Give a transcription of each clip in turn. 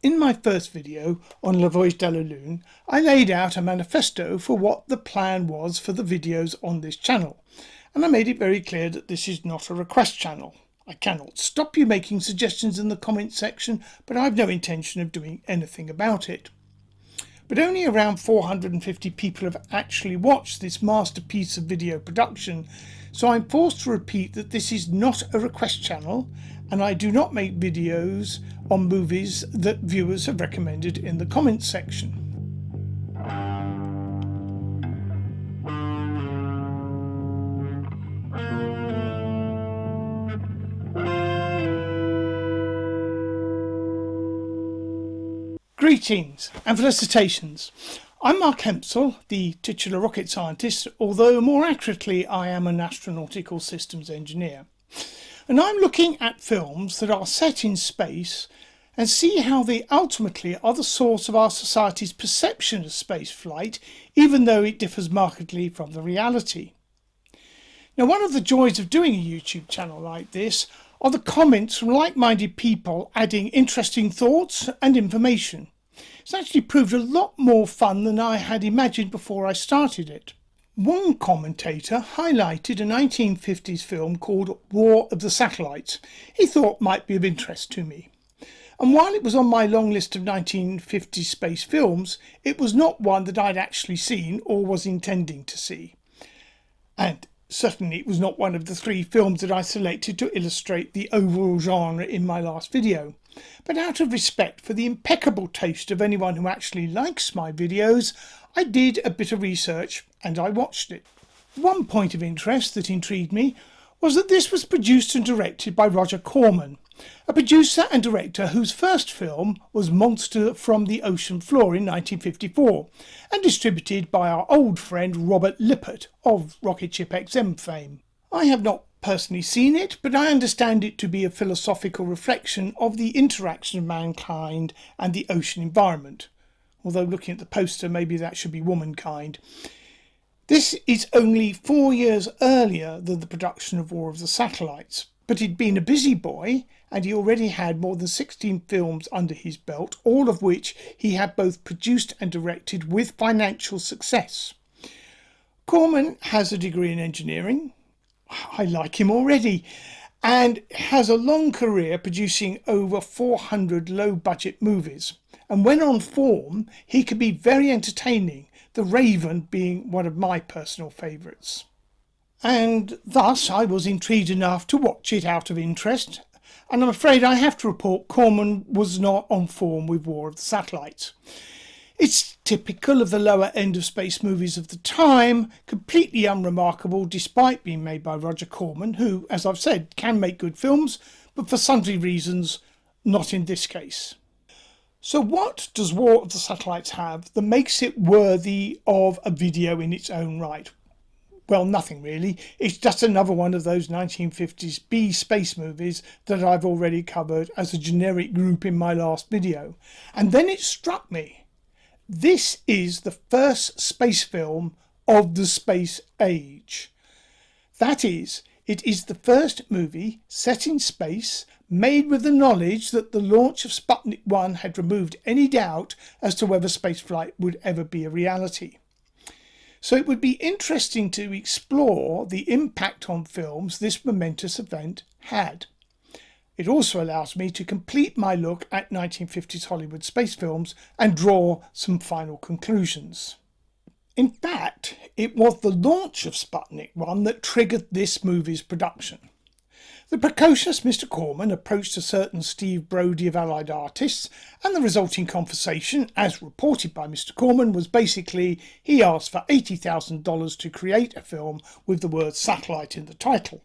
In my first video on La Voyage de la Lune, I laid out a manifesto for what the plan was for the videos on this channel, and I made it very clear that this is not a request channel. I cannot stop you making suggestions in the comments section, but I've no intention of doing anything about it. But only around 450 people have actually watched this masterpiece of video production, so I'm forced to repeat that this is not a request channel, and I do not make videos on movies that viewers have recommended in the comments section. Greetings and felicitations. I'm Mark Hempsell, the titular rocket scientist, although more accurately I am an astronautical systems engineer. And I'm looking at films that are set in space and see how they ultimately are the source of our society's perception of spaceflight, even though it differs markedly from the reality. Now, one of the joys of doing a YouTube channel like this are the comments from like-minded people adding interesting thoughts and information. It's actually proved a lot more fun than I had imagined before I started it. One commentator highlighted a 1950s film called War of the Satellites he thought might be of interest to me. And while it was on my long list of 1950s space films, it was not one that I'd actually seen or was intending to see. And certainly it was not one of the 3 films that I selected to illustrate the overall genre in my last video. But out of respect for the impeccable taste of anyone who actually likes my videos, I did a bit of research and I watched it. One point of interest that intrigued me was that this was produced and directed by Roger Corman, a producer and director whose first film was Monster from the Ocean Floor in 1954 and distributed by our old friend Robert Lippert of Rocket Ship XM fame. I have not personally seen it, but I understand it to be a philosophical reflection of the interaction of mankind and the ocean environment. Although looking at the poster, maybe that should be womankind. This is only 4 years earlier than the production of War of the Satellites, but he'd been a busy boy and he already had more than 16 films under his belt, all of which he had both produced and directed with financial success. Corman has a degree in engineering. I like him already, and has a long career producing over 400 low-budget movies. And when on form, he can be very entertaining, The Raven being one of my personal favourites. And thus I was intrigued enough to watch it out of interest, and I'm afraid I have to report Corman was not on form with War of the Satellites. It's typical of the lower end of space movies of the time, completely unremarkable despite being made by Roger Corman, who, as I've said, can make good films, but for sundry reasons, not in this case. So what does War of the Satellites have that makes it worthy of a video in its own right? Well, nothing really. It's just another one of those 1950s B space movies that I've already covered as a generic group in my last video. And then it struck me. This is the first space film of the space age. That is, it is the first movie set in space, made with the knowledge that the launch of Sputnik 1 had removed any doubt as to whether spaceflight would ever be a reality. So it would be interesting to explore the impact on films this momentous event had. It also allows me to complete my look at 1950s Hollywood space films and draw some final conclusions. In fact, it was the launch of Sputnik 1 that triggered this movie's production. The precocious Mr. Corman approached a certain Steve Brody of Allied Artists, and the resulting conversation, as reported by Mr. Corman, was basically he asked for $80,000 to create a film with the word satellite in the title.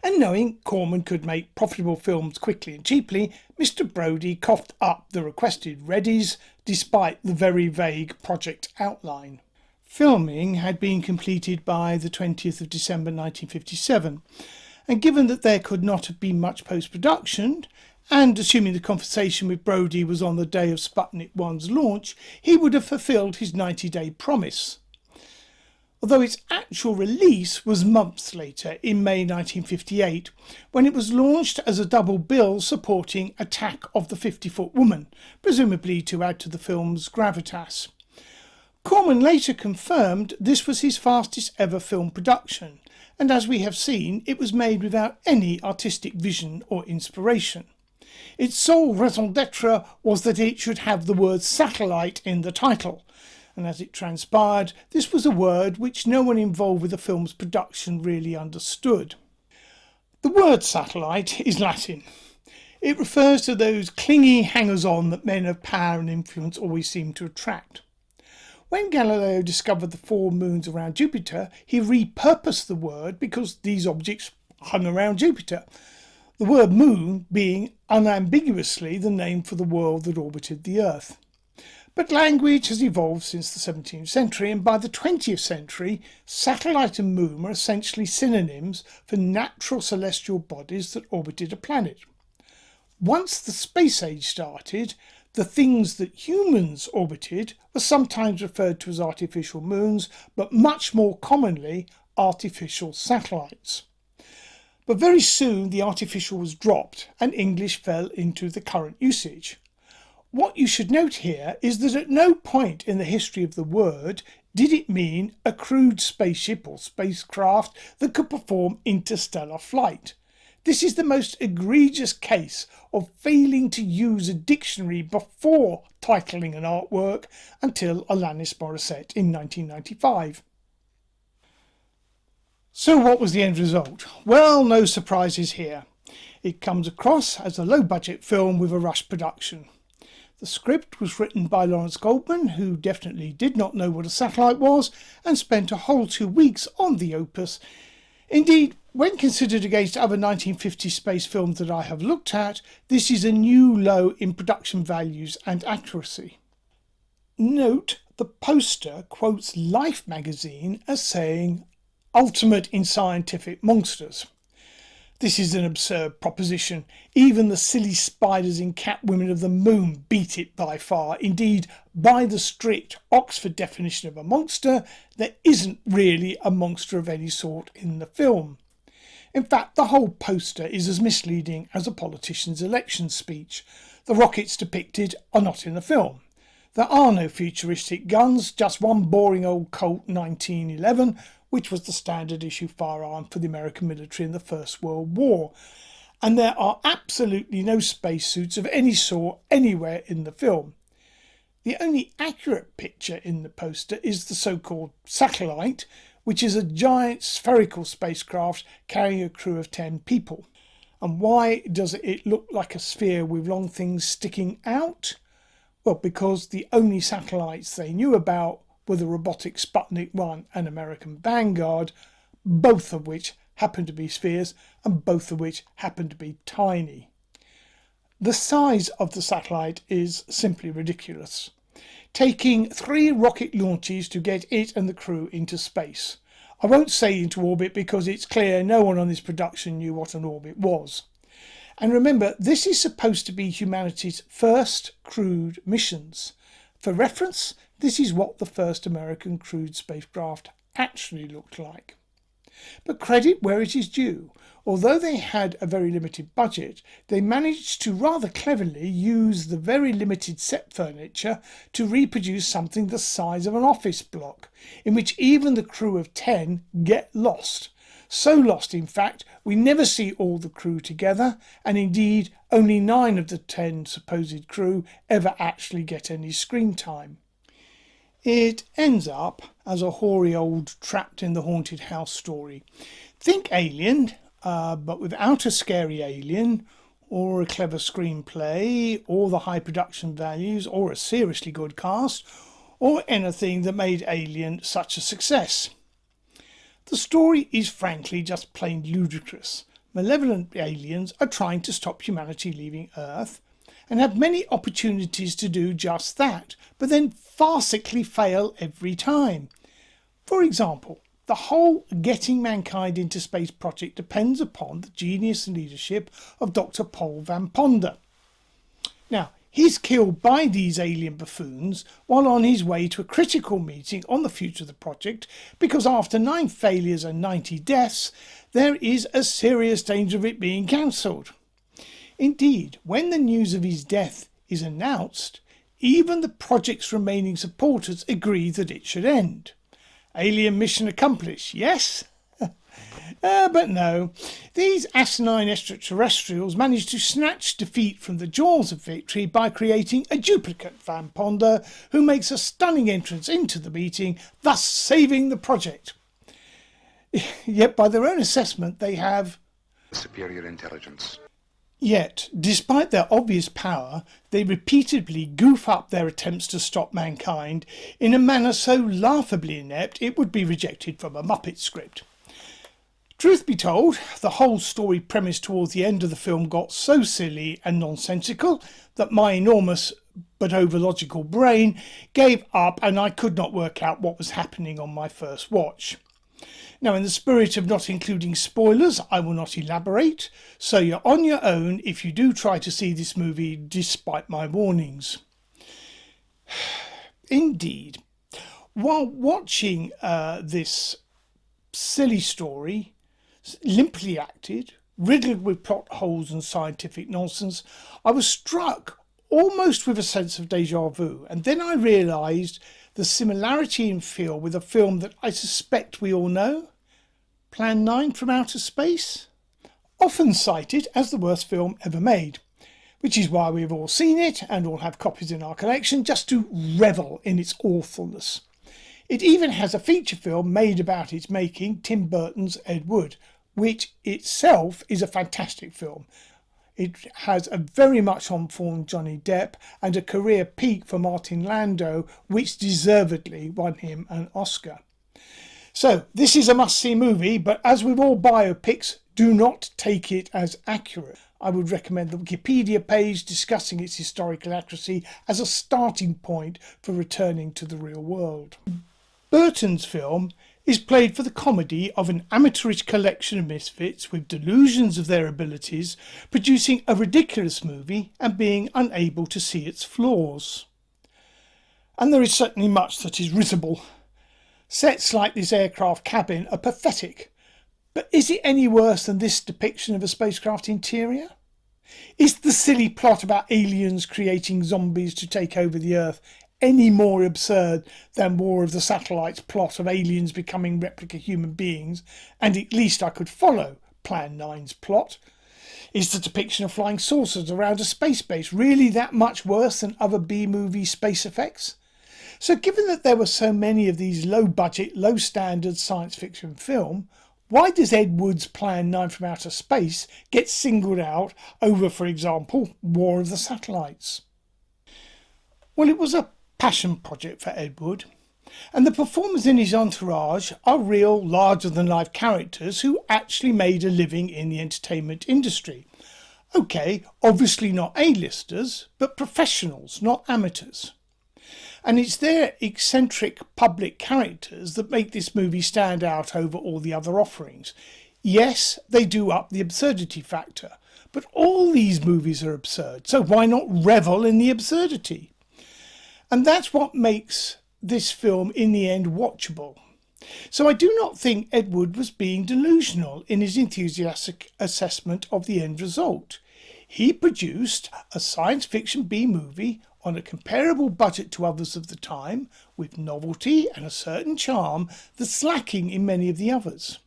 And knowing Corman could make profitable films quickly and cheaply, Mr. Brody coughed up the requested readies despite the very vague project outline. Filming had been completed by the 20th of December 1957, and given that there could not have been much post-production, and assuming the conversation with Brody was on the day of Sputnik 1's launch, he would have fulfilled his 90-day promise. although its actual release was months later in May 1958, when it was launched as a double bill supporting Attack of the 50-Foot Woman, presumably to add to the film's gravitas. Corman later confirmed this was his fastest ever film production, and as we have seen, it was made without any artistic vision or inspiration. Its sole raison d'etre was that it should have the word satellite in the title, and as it transpired, this was a word which no one involved with the film's production really understood. The word satellite is Latin. It refers to those clingy hangers-on that men of power and influence always seem to attract. When Galileo discovered the 4 moons around Jupiter, he repurposed the word because these objects hung around Jupiter, the word moon being unambiguously the name for the world that orbited the Earth. But language has evolved since the 17th century, and by the 20th century, satellite and moon were essentially synonyms for natural celestial bodies that orbited a planet. Once the space age started, the things that humans orbited were sometimes referred to as artificial moons, but much more commonly artificial satellites. But very soon the artificial was dropped and English fell into the current usage. What you should note here is that at no point in the history of the word did it mean a crewed spaceship or spacecraft that could perform interstellar flight. This is the most egregious case of failing to use a dictionary before titling an artwork until Alanis Morissette in 1995. So what was the end result? Well, no surprises here. It comes across as a low-budget film with a rushed production. The script was written by Lawrence Goldman, who definitely did not know what a satellite was and spent a whole 2 weeks on the opus. Indeed, when considered against other 1950s space films that I have looked at, this is a new low in production values and accuracy. Note, the poster quotes Life magazine as saying, "ultimate in scientific monsters." This is an absurd proposition. Even the silly spiders in Catwomen of the Moon beat it by far. Indeed, by the strict Oxford definition of a monster, there isn't really a monster of any sort in the film. In fact, the whole poster is as misleading as a politician's election speech. The rockets depicted are not in the film. There are no futuristic guns, just one boring old Colt 1911, which was the standard issue firearm for the American military in the First World War. And there are absolutely no spacesuits of any sort anywhere in the film. The only accurate picture in the poster is the so-called satellite, which is a giant spherical spacecraft carrying a crew of 10 people. And why does it look like a sphere with long things sticking out? Well, because the only satellites they knew about were the robotic Sputnik 1 and American Vanguard, both of which happen to be spheres and both of which happen to be tiny. The size of the satellite is simply ridiculous, taking 3 rocket launches to get it and the crew into space. I won't say into orbit because it's clear no one on this production knew what an orbit was. And remember, this is supposed to be humanity's first crewed missions. For reference, this is what the first American crewed spacecraft actually looked like. But credit where it is due. Although they had a very limited budget, they managed to rather cleverly use the very limited set furniture to reproduce something the size of an office block, in which even the crew of 10 get lost. So lost, in fact, we never see all the crew together, and indeed only 9 of the 10 supposed crew ever actually get any screen time. It ends up as a hoary old trapped in the haunted house story. Think Alien, but without a scary alien, or a clever screenplay, or the high production values, or a seriously good cast, or anything that made Alien such a success. The story is frankly just plain ludicrous. Malevolent aliens are trying to stop humanity leaving Earth, and have many opportunities to do just that, but then farcically fail every time. For example, the whole getting mankind into space project depends upon the genius and leadership of Dr. Paul Van Ponder. Now, He's killed by these alien buffoons while on his way to a critical meeting on the future of the project, because after 9 failures and 90 deaths, there is a serious danger of it being cancelled. Indeed, when the news of his death is announced, even the project's remaining supporters agree that it should end. Alien mission accomplished, yes? But no, these asinine extraterrestrials managed to snatch defeat from the jaws of victory by creating a duplicate Van Ponder who makes a stunning entrance into the meeting, thus saving the project. Yet by their own assessment they have superior intelligence. Yet, despite their obvious power, they repeatedly goof up their attempts to stop mankind in a manner so laughably inept it would be rejected from a Muppet script. Truth be told, the whole story premise towards the end of the film got so silly and nonsensical that my enormous but over-logical brain gave up and I could not work out what was happening on my first watch. Now, in the spirit of not including spoilers, I will not elaborate, so you're on your own if you do try to see this movie despite my warnings. Indeed, while watching this silly story, limply acted, riddled with plot holes and scientific nonsense, I was struck almost with a sense of déjà vu, and then I realised the similarity in feel with a film that I suspect we all know, Plan 9 from Outer Space, often cited as the worst film ever made, which is why we've all seen it and all have copies in our collection just to revel in its awfulness. It even has a feature film made about its making, Tim Burton's Ed Wood, which itself is a fantastic film. It has a very much on-form Johnny Depp and a career peak for Martin Landau, which deservedly won him an Oscar. So, this is a must-see movie, but as with all biopics, do not take it as accurate. I would recommend the Wikipedia page discussing its historical accuracy as a starting point for returning to the real world. Burton's film is played for the comedy of an amateurish collection of misfits with delusions of their abilities, producing a ridiculous movie and being unable to see its flaws. And there is certainly much that is risible. Sets like this aircraft cabin are pathetic, but is it any worse than this depiction of a spacecraft interior? Is the silly plot about aliens creating zombies to take over the Earth any more absurd than War of the Satellites plot of aliens becoming replica human beings, and at least I could follow Plan 9's plot? Is the depiction of flying saucers around a space base really that much worse than other B-movie space effects? So given that there were so many of these low-budget, low-standard science fiction film, why does Ed Wood's Plan 9 from Outer Space get singled out over, for example, War of the Satellites? Well, it was a passion project for Ed Wood, and the performers in his entourage are real, larger-than-life characters who actually made a living in the entertainment industry. Okay, obviously not A-listers, but professionals, not amateurs. And it's their eccentric public characters that make this movie stand out over all the other offerings. Yes, they do up the absurdity factor, but all these movies are absurd, so why not revel in the absurdity? And that's what makes this film in the end watchable. So I do not think Ed Wood was being delusional in his enthusiastic assessment of the end result. He produced a science fiction B-movie on a comparable budget to others of the time, with novelty and a certain charm that's lacking in many of the others.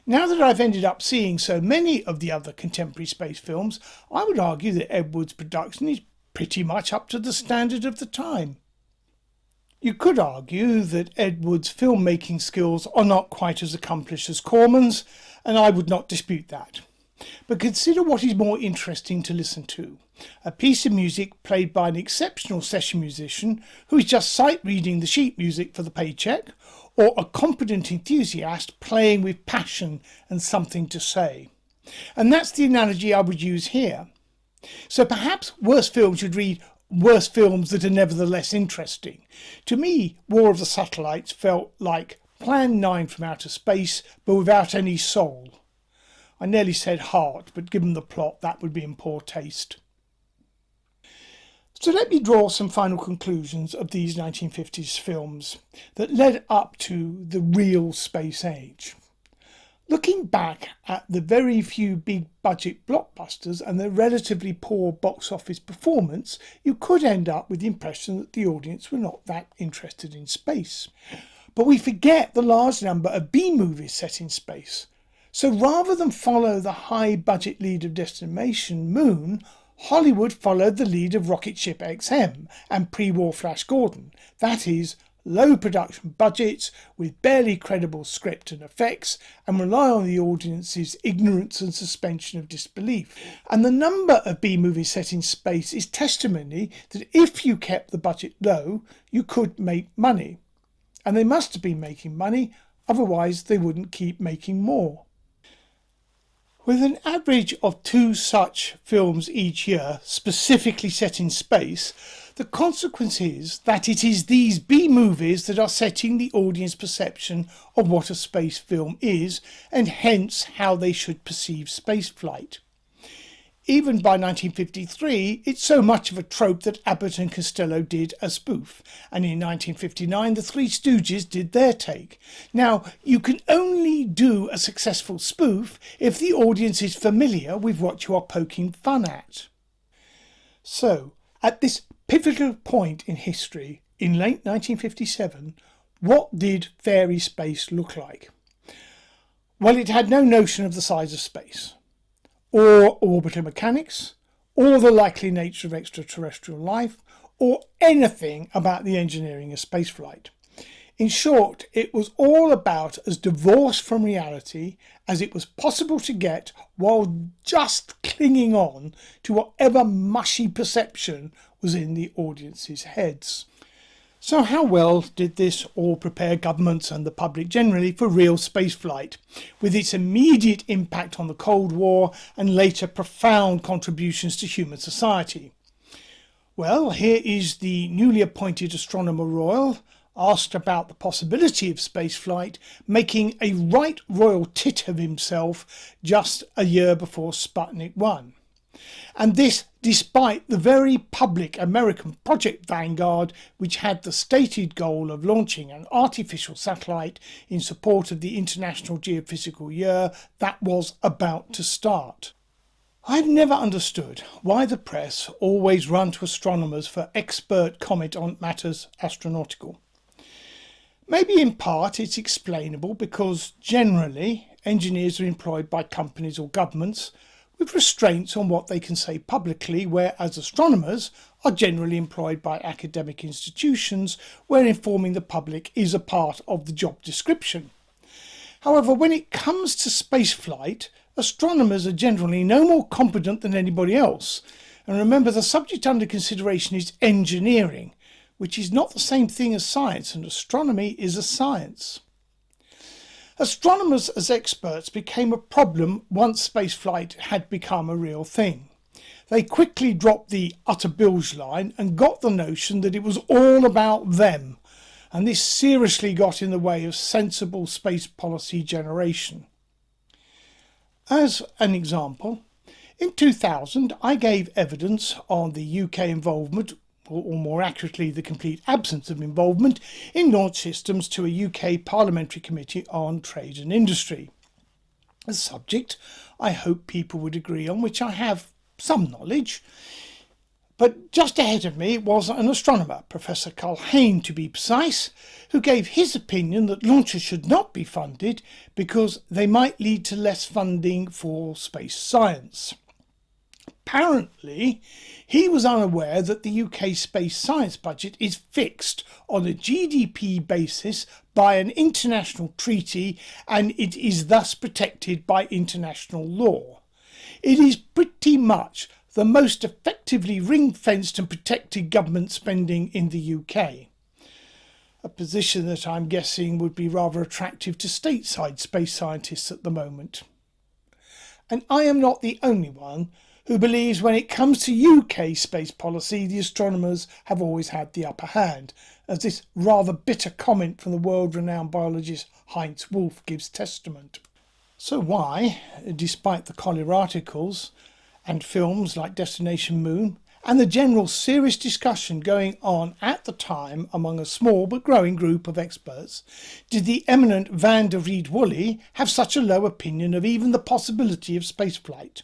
Now that I've ended up seeing so many of the other contemporary space films, I would argue that Ed Wood's production is pretty much up to the standard of the time. You could argue that Ed Wood's filmmaking skills are not quite as accomplished as Corman's, and I would not dispute that. But consider what is more interesting to listen to. A piece of music played by an exceptional session musician who is just sight-reading the sheet music for the paycheck, or a competent enthusiast playing with passion and something to say. And that's the analogy I would use here. So perhaps worse films should read worse films that are nevertheless interesting. To me, War of the Satellites felt like Plan 9 from Outer Space, but without any soul. I nearly said heart, but given the plot, that would be in poor taste. So let me draw some final conclusions of these 1950s films that led up to the real space age. Looking back at the very few big budget blockbusters and their relatively poor box office performance, you could end up with the impression that the audience were not that interested in space. But we forget the large number of B-movies set in space. So rather than follow the high budget lead of Destination Moon, Hollywood followed the lead of Rocket Ship XM and pre-war Flash Gordon. That is, low production budgets with barely credible script and effects, and rely on the audience's ignorance and suspension of disbelief. And the number of B-movies set in space is testimony that if you kept the budget low, you could make money. And they must have been making money, otherwise they wouldn't keep making more. With an average of 2 such films each year, specifically set in space, the consequence is that it is these B-movies that are setting the audience perception of what a space film is, and hence how they should perceive spaceflight. Even by 1953, it's so much of a trope that Abbott and Costello did a spoof, and in 1959 the Three Stooges did their take. Now, you can only do a successful spoof if the audience is familiar with what you are poking fun at. So, at this pivotal point in history, in late 1957, what did Fairyspace look like? Well, it had no notion of the size of space, or orbital mechanics, or the likely nature of extraterrestrial life, or anything about the engineering of spaceflight. In short, it was all about as divorced from reality as it was possible to get while just clinging on to whatever mushy perception was in the audience's heads. So how well did this all prepare governments and the public generally for real spaceflight, with its immediate impact on the Cold War and later profound contributions to human society? Well, here is the newly appointed Astronomer Royal, asked about the possibility of spaceflight, making a right royal tit of himself just a year before Sputnik 1. And this despite the very public American Project Vanguard, which had the stated goal of launching an artificial satellite in support of the International Geophysical Year that was about to start. I've never understood why the press always run to astronomers for expert comment on matters astronautical. Maybe in part it's explainable because generally engineers are employed by companies or governments with restraints on what they can say publicly, whereas astronomers are generally employed by academic institutions where informing the public is a part of the job description. However, when it comes to spaceflight, astronomers are generally no more competent than anybody else. And remember, the subject under consideration is engineering, which is not the same thing as science, and astronomy is a science. Astronomers as experts became a problem once spaceflight had become a real thing. They quickly dropped the utter bilge line and got the notion that it was all about them, and this seriously got in the way of sensible space policy generation. As an example, in 2000 I gave evidence on the UK involvement, or more accurately the complete absence of involvement, in launch systems to a UK Parliamentary Committee on Trade and Industry. A subject I hope people would agree on, which I have some knowledge. But just ahead of me was an astronomer, Professor Culhane to be precise, who gave his opinion that launches should not be funded because they might lead to less funding for space science. Apparently, he was unaware that the UK space science budget is fixed on a GDP basis by an international treaty, and it is thus protected by international law. It is pretty much the most effectively ring-fenced and protected government spending in the UK. A position that I'm guessing would be rather attractive to stateside space scientists at the moment. And I am not the only one who believes when it comes to UK space policy, the astronomers have always had the upper hand, as this rather bitter comment from the world-renowned biologist Heinz Wolf gives testament. So why, despite the Collier articles and films like Destination Moon and the general serious discussion going on at the time among a small but growing group of experts, did the eminent Van der Reed Woolley have such a low opinion of even the possibility of spaceflight?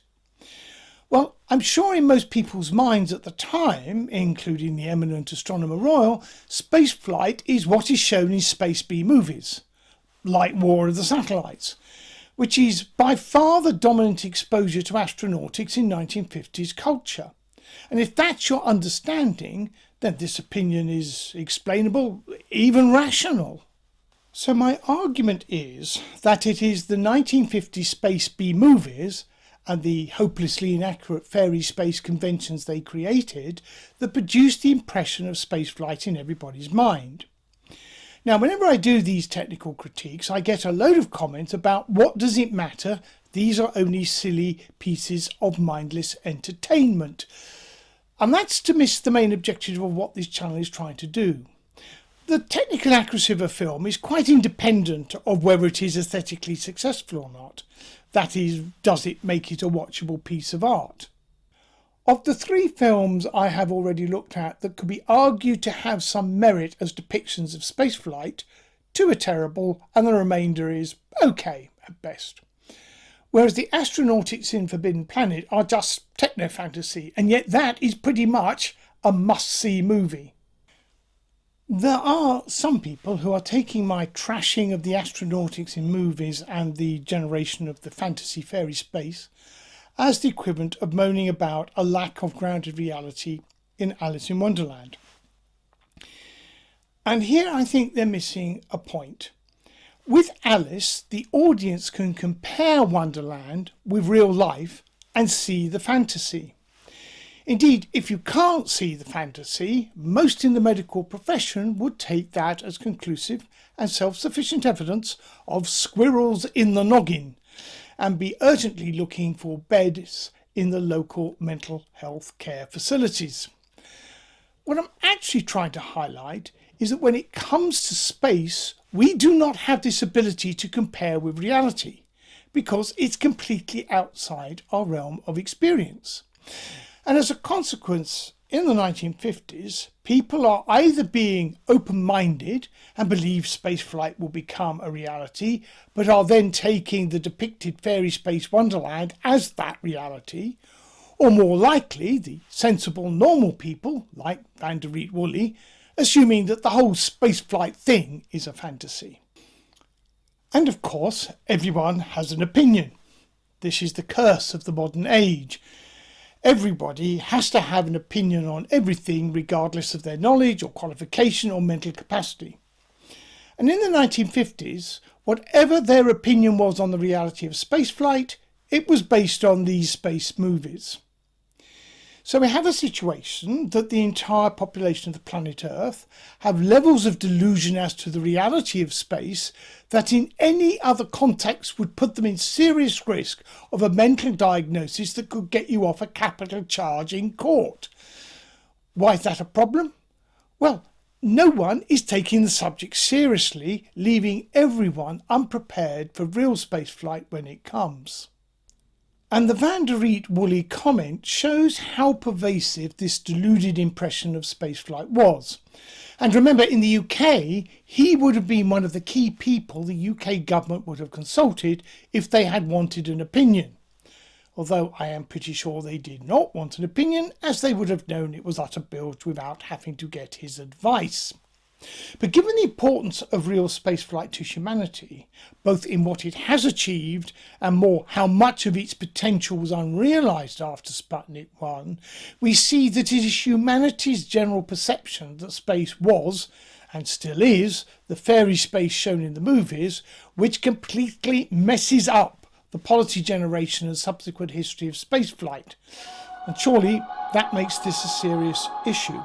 Well, I'm sure in most people's minds at the time, including the eminent Astronomer Royal, spaceflight is what is shown in Space B movies, like War of the Satellites, which is by far the dominant exposure to astronautics in 1950s culture. And if that's your understanding, then this opinion is explainable, even rational. So my argument is that it is the 1950 Space B movies and the hopelessly inaccurate Fairyspace conventions they created that produced the impression of spaceflight in everybody's mind. Now, whenever I do these technical critiques, I get a load of comments about what does it matter, these are only silly pieces of mindless entertainment. And that's to miss the main objective of what this channel is trying to do. The technical accuracy of a film is quite independent of whether it is aesthetically successful or not. That is, does it make it a watchable piece of art? Of the three films I have already looked at that could be argued to have some merit as depictions of spaceflight, two are terrible and the remainder is okay at best. Whereas the astronautics in Forbidden Planet are just techno-fantasy, and yet that is pretty much a must-see movie. There are some people who are taking my trashing of the astronautics in movies and the generation of the fantasy fairy space as the equivalent of moaning about a lack of grounded reality in Alice in Wonderland. And here I think they're missing a point. With Alice, the audience can compare Wonderland with real life and see the fantasy. Indeed, if you can't see the fantasy, most in the medical profession would take that as conclusive and self-sufficient evidence of squirrels in the noggin and be urgently looking for beds in the local mental health care facilities. What I'm actually trying to highlight is that when it comes to space, we do not have this ability to compare with reality because it's completely outside our realm of experience. And as a consequence, in the 1950s, people are either being open-minded and believe spaceflight will become a reality, but are then taking the depicted fairy space wonderland as that reality, or more likely, the sensible, normal people, like Van der Reed Woolley, assuming that the whole spaceflight thing is a fantasy. And of course, everyone has an opinion. This is the curse of the modern age. Everybody has to have an opinion on everything regardless of their knowledge or qualification or mental capacity. And in the 1950s, whatever their opinion was on the reality of spaceflight, it was based on these space movies. So we have a situation that the entire population of the planet Earth have levels of delusion as to the reality of space that in any other context would put them in serious risk of a mental diagnosis that could get you off a capital charge in court. Why is that a problem? Well, no one is taking the subject seriously, leaving everyone unprepared for real spaceflight when it comes. And the Van der Reed Woolley comment shows how pervasive this deluded impression of spaceflight was. And remember, in the UK, he would have been one of the key people the UK government would have consulted if they had wanted an opinion. Although I am pretty sure they did not want an opinion, as they would have known it was utter bilge without having to get his advice. But given the importance of real spaceflight to humanity, both in what it has achieved and more how much of its potential was unrealised after Sputnik 1, we see that it is humanity's general perception that space was, and still is, the fairy space shown in the movies, which completely messes up the policy generation and subsequent history of spaceflight. And surely that makes this a serious issue.